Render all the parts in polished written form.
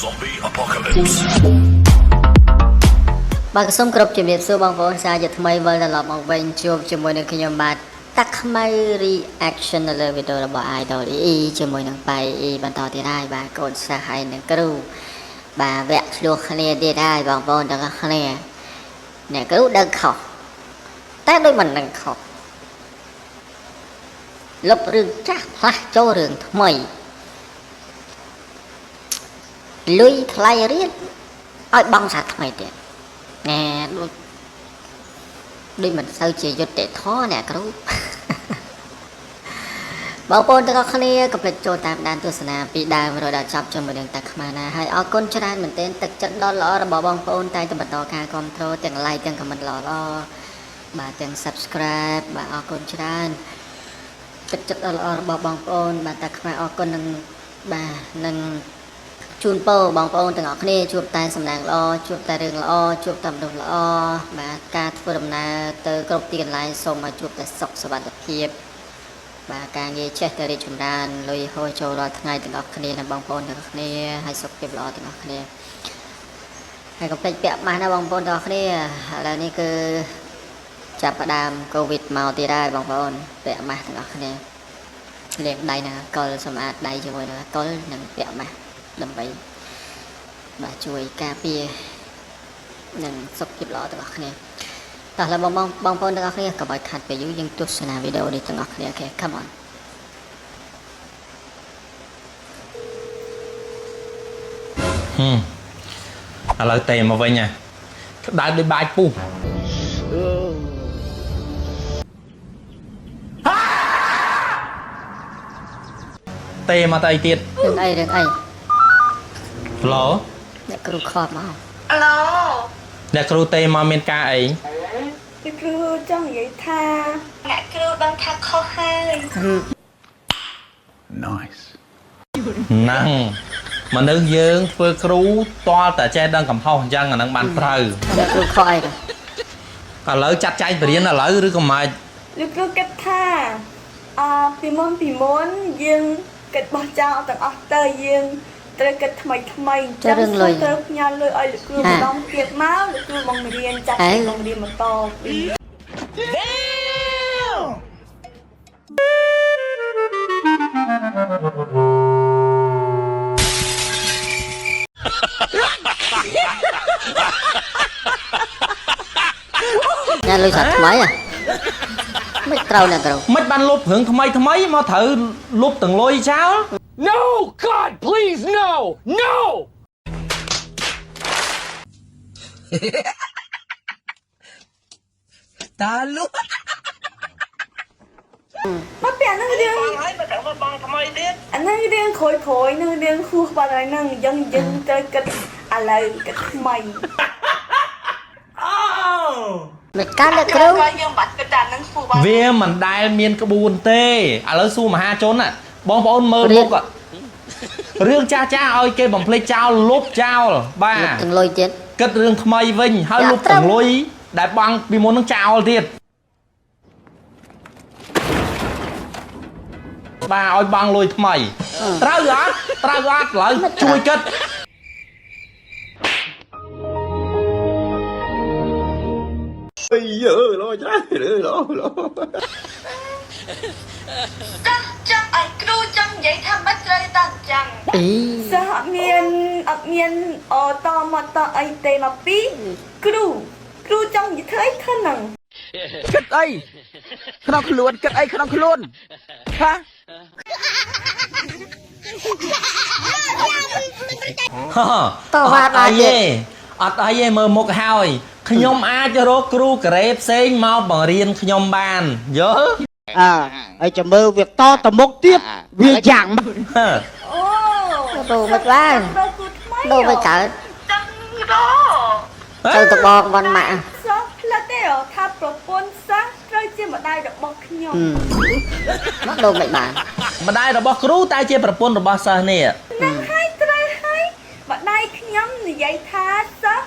Zombie Apocalypse បាទសូមគោរពជំរាបសួរបងប្អូនសាជាថ្មីវិលត្រឡប់មកវិញជួបជាមួយនឹងខ្ញុំបាទតាក់ខ្មៅ reaction នៅលើវីដេអូរបស់ Idol E ជាមួយនឹងបាយ E បន្តទៀតហើយបាទកូនសិស្សហើយនឹងគ្រូបាទវគ្គឆ្លោះគ្នាទៀតហើយបងប្អូនទាំងអស់គ្នាអ្នកគ្រូដឹងខុសតែដូចមិនដឹងខុសលុបរឿងចាស់ផ្លាស់ចូលរឿងថ្មីលុយថ្លៃរៀនឲ្យបងសាថ្មីទៀតណែដូចមិនសូវជាយុត្តិធម៌អ្នកគ្រូ បងប្អូនទាំងអស់គ្នាកុំភ្លេចចូលតាមដានទស្សនាពីដើមរហូតដល់ចប់ជាមួយនឹងតាខ្មាណាហើយអរគុណច្រើនមែនទែនទឹកចិត្តដ៏ល្អរបស់បងប្អូនតែតែបន្តការគ្រប់គ្រងទាំង like ទាំង comment ល្អៗបាទទាំង subscribe បាទអរគុណច្រើនទឹកចិត្តដ៏ល្អរបស់បងប្អូនបាទតាខ្មាអរគុណនឹងបាទនឹងជូនពរបងប្អូនទាំងអស់គ្នាជួបតែសំណាងល្អជួបតែរឿងល្អជួបតែមនុស្សល្អបាទការធ្វើដំណើរទៅគ្រប់ទីកន្លែងសូមឲ្យជួបតែសុខសុវត្ថិភាពបាទការងារចេះតែរីកចម្រើនលុយហូរចូលរាល់ថ្ងៃទាំងអស់គ្នានិងបងប្អូនទាំងអស់គ្នាហើយសុខភាពល្អទាំងអស់គ្នាហើយកុំភ្លេចពាក់ម៉ាស់ណាបងប្អូនទាំងអស់គ្នាឥឡូវនេះគឺចាប់ផ្ដើមកូវីដមកទៀតហើយបងប្អូនពាក់ម៉ាស់ទាំងអស់គ្នាលាងដៃនឹងអាល់កុលសម្អាតដៃជាមួយនឹងអាល់កុលនិងពាក់ម៉ាស់ដើម្បីបាទជួយការពារនិងសុខភាពល្អទាំងអស់គ្នាតោះឡើយបងប្អូនទាំងអស់គ្នាកុំឲ្យខាត់ពេលយូរយើងទស្សនាវីដេអូនេះទាំងអស់គ្នាអូខេ come on ឥឡូវតេមកវិញណាក្តៅដូចបាច់ពុះតេមកទៅអីទៀតរឿងអីឡូអ្នកគ្រូខត់មក ឡូ អ្នកគ្រូតេមកមានការអី អ្នកគ្រូចង់និយាយថាអ្នកគ្រូដឹងថាខុសហើយ Nice ហ្នឹងមនុស្សយើងធ្វើគ្រូតលតែចេះដឹងកំហុសអញ្ចឹងអាហ្នឹងបានត្រូវ អ្នកគ្រូខុសអីទៅ ឥឡូវចាត់ចែងបរៀនឥឡូវឬក៏មិន អ្នកគ្រូគិតថាពីមុនយើងគិតបោះចោលទាំងអស់ទៅយើងត្រូវគិតថ្មីត្រូវផ្ញើលុយឲ្យលោកគ្រូម្ដងទៀតមកលោកគ្រូបង្រៀនចាត់បង្រៀនបន្តពីអ្នកលុយសាច់ថ្មីមិនត្រូវអ្នកគ្រូ មិនបានលុបរឿងថ្មីមកត្រូវលុបទាំងលុយចោល No! God, please, no! No! តាលុប មកពីអានឹងរឿង ហើយមកត្រូវមកបងថ្មីទៀត អានឹងរឿងក្រួយនឹងរឿងខួសបាត់ហើយនឹងយើងត្រូវគិតឥឡូវគិតថ្មី មិនកាន់អ្នកគ្រូ យើងបាត់គិតតែនឹងខួសបាត់ វាមិនដែលមានក្បួនទេឥឡូវសួរមហាជនណាបងប្អូនមើលមុខរឿងចាស់ឲ្យគេបំភ្លេចចោលលុបចោលបាទ ទាំងលុយទៀត គិតរឿងថ្មីវិញហើយលុបទាំងលុយដែលបងពីមុននឹងចោលទៀតបាទឲ្យបងលុយថ្មីត្រូវអត់ឥឡូវជួយគិត Giờ lo trái lo ចាំឲ្យគ្រូចង់និយាយថាមិនត្រូវតាំងចឹង អី សិស្សអត់មានតមកតអីទេមកពីគ្រូចង់និយាយធ្វើហ្នឹង គិតអីក្នុងខ្លួនគិតអីក្នុងខ្លួនហា តោះបាទបាទទៀត អត់អីទេមើលមុខហើយខ្ញុំអាចរកគ្រូការ៉េផ្សេងមកបង្រៀនខ្ញុំបានយល់ ហើយចាំមើលវាតទៅមុខទៀតវាយ៉ាង អូ ដូរមិនបាន គ្រូថ្មី ដូរមិនកើត ចង់រ ទៅតបងវ៉ាន់ម៉ាក់ សិស្សផ្លិតទេថាប្រពន្ធសិស្សត្រូវជាម្ដាយរបស់ខ្ញុំ មកដូរមិនបាន ម្ដាយរបស់គ្រូតែជាប្រពន្ធរបស់សិស្សនេះ នឹងឲ្យត្រូវឲ្យម្ដាយខ្ញុំនិយាយថាសិស្ស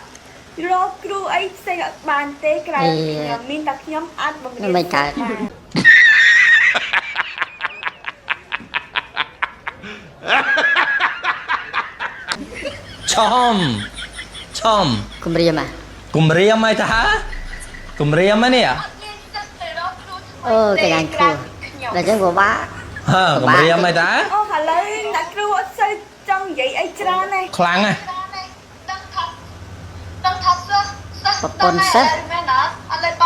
រកគ្រូអីផ្សេងអត់បានទេក្រៅខ្ញុំមានតែខ្ញុំអាចបង្រៀន មិនកើត ច ឆំ គំរាម គំរាមអីតាគំរាមហ្នឹងនេះ អូកញ្ញាគ្រូដល់ចឹងពិបាក ហ៎គំរាមអីតា អូឥឡូវអ្នកគ្រូអត់សូវចង់និយាយអីច្រើនទេ ខ្លាំងណាស់ ប្រពន្ធសិស្ស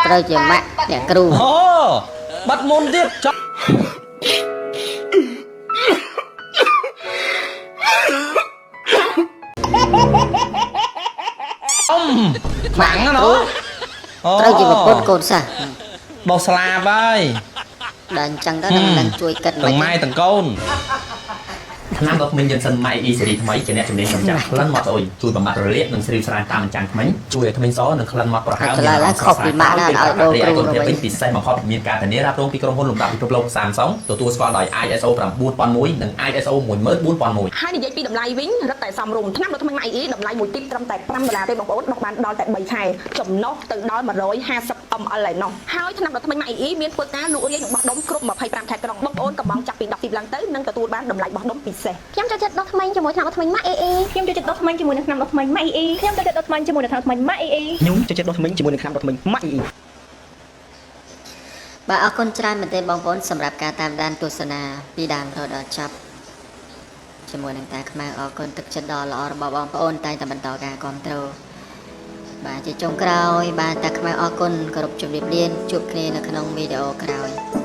ត្រូវជាម៉ាក់អ្នកគ្រូ អូបាត់មុនទៀតចុះខ្លាំងណាស់ណូ ត្រូវជាប្រពន្ធកូនសិស្ស ដោះស្លាប់ហើយ ដល់អញ្ចឹងទៅនឹងជួយគិត ទាំងម៉ែទាំងកូនថ្នាំដុសធ្មេញយិនសិនម៉ៃអ៊ីសេរីថ្មីជាអ្នកជំនាញកម្ចាត់ក្លិនមាត់ស្អុយជួយបំបត្តិរលាកនិងស្រីស្រានតាមអញ្ចាំងធ្មេញជួយឲ្យធ្មេញសនិងក្លិនមាត់ប្រហើមខុសពីម៉ាក់ណាស់ឲ្យដូរគ្រូទៅវិញពិសេសបំផុតមានការធានារ៉ាប់រងពីក្រុមហ៊ុនលំដាប់ពិភពលោក Samsung ទទួលស្គាល់ដោយ ISO 9001និង ISO 14001 ហើយនិយាយពីតម្លៃវិញរឹតតែសមរម្យថ្នាំដុសធ្មេញ MIE តម្លៃមួយទីបត្រឹមតែ$5ទេបងប្អូនដុសបានដល់តែ3ខែចំណុះទៅដល់150 ml ឯណោះហើយថ្នាំដុសធ្មេញ MIE មានធ្វើការលក់រាយនឹងបោះដុំគ្រប់25ខែក្រុងបងប្អូនកំងចាប់ពី10ទីបឡើងទៅនឹងទទួលបានតម្លៃបោះដុំពិសេស ខ្ញុំចូលចិត្តដុសធ្មេញជាមួយថ្នាំដុសធ្មេញម៉ាក់អេអេ ខ្ញុំចូលចិត្តដុសធ្មេញជាមួយនឹងថ្នាំដុសធ្មេញ MIE ខ្ញុំចូលចិត្តដុសធ្មេញជាមួយនឹងថ្នាំដុសធ្មេញ MIE ខ្ញុំចូលចិត្តដុសធ្មេញជាមួយនឹងថ្នាំដុសធ្មេញ MIE បាទអរគុណច្រើនមែនទេបងប្អូនសម្រាប់ការតាមដានទស្សនាពីដើមរហូតដល់ចប់ជាមួយនឹងតាខ្មៅអរគុណទឹកចិត្តដ៏ល្អរបស់បងប្អូនតែងតែបន្តការគាំទ្របាទជាចុងក្រោយបាទតាខ្មៅអរគុណគោរពជម្រាបលាជួបគ្នានៅក្នុងវីដេអូក្រោយ